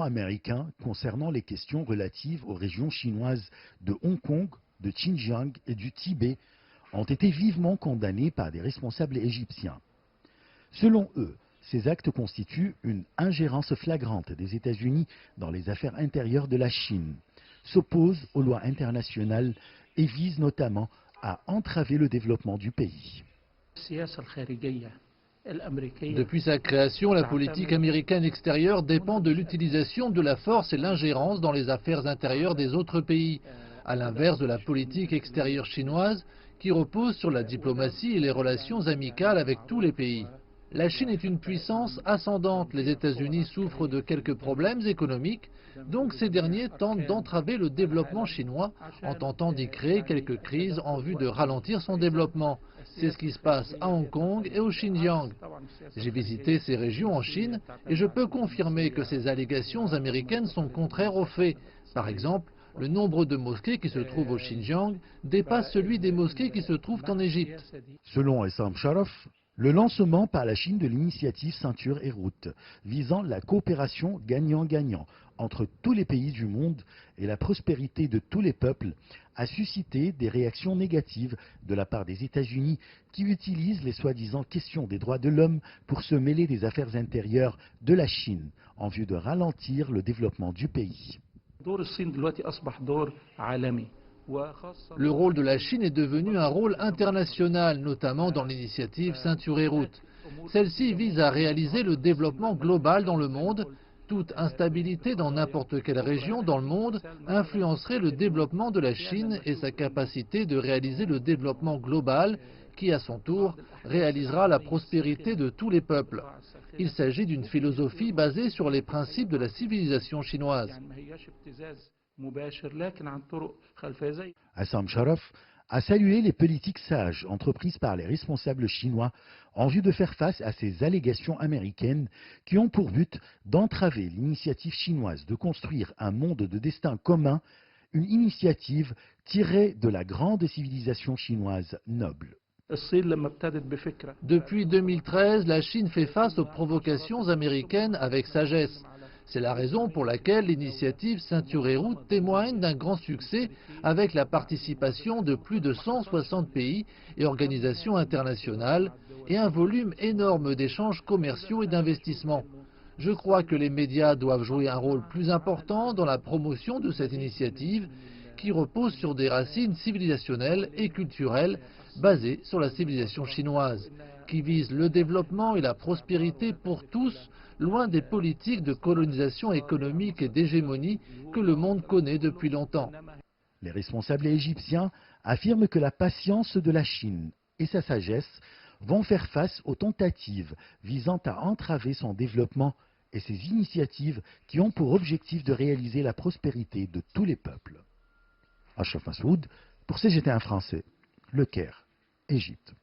américain concernant les questions relatives aux régions chinoises de Hong Kong, de Xinjiang et du Tibet ont été vivement condamnés par des responsables égyptiens. Selon eux, ces actes constituent une ingérence flagrante des États-Unis dans les affaires intérieures de la Chine, s'opposent aux lois internationales et visent notamment à entraver le développement du pays. Depuis sa création, la politique américaine extérieure dépend de l'utilisation de la force et l'ingérence dans les affaires intérieures des autres pays, à l'inverse de la politique extérieure chinoise qui repose sur la diplomatie et les relations amicales avec tous les pays. La Chine est une puissance ascendante. Les États-Unis souffrent de quelques problèmes économiques, donc ces derniers tentent d'entraver le développement chinois en tentant d'y créer quelques crises en vue de ralentir son développement. C'est ce qui se passe à Hong Kong et au Xinjiang. J'ai visité ces régions en Chine et je peux confirmer que ces allégations américaines sont contraires aux faits. Par exemple, le nombre de mosquées qui se trouvent au Xinjiang dépasse celui des mosquées qui se trouvent en Égypte. Selon Essam Sharaf, le lancement par la Chine de l'initiative Ceinture et Route, visant la coopération gagnant-gagnant entre tous les pays du monde et la prospérité de tous les peuples, a suscité des réactions négatives de la part des États-Unis qui utilisent les soi-disant questions des droits de l'homme pour se mêler des affaires intérieures de la Chine en vue de ralentir le développement du pays. Le rôle de la Chine est devenu un rôle international, notamment dans l'initiative Ceinture et Route. Celle-ci vise à réaliser le développement global dans le monde. Toute instabilité dans n'importe quelle région dans le monde influencerait le développement de la Chine et sa capacité de réaliser le développement global qui, à son tour, réalisera la prospérité de tous les peuples. Il s'agit d'une philosophie basée sur les principes de la civilisation chinoise. Essam Sharaf a salué les politiques sages entreprises par les responsables chinois en vue de faire face à ces allégations américaines qui ont pour but d'entraver l'initiative chinoise de construire un monde de destin commun, une initiative tirée de la grande civilisation chinoise noble. Depuis 2013, la Chine fait face aux provocations américaines avec sagesse. C'est la raison pour laquelle l'initiative Ceinture et Route témoigne d'un grand succès avec la participation de plus de 160 pays et organisations internationales et un volume énorme d'échanges commerciaux et d'investissements. Je crois que les médias doivent jouer un rôle plus important dans la promotion de cette initiative qui repose sur des racines civilisationnelles et culturelles basées sur la civilisation chinoise, qui vise le développement et la prospérité pour tous, loin des politiques de colonisation économique et d'hégémonie que le monde connaît depuis longtemps. Les responsables égyptiens affirment que la patience de la Chine et sa sagesse vont faire face aux tentatives visant à entraver son développement et ses initiatives qui ont pour objectif de réaliser la prospérité de tous les peuples. Ashraf Massoud, pour CGT1 français, Le Caire, Égypte.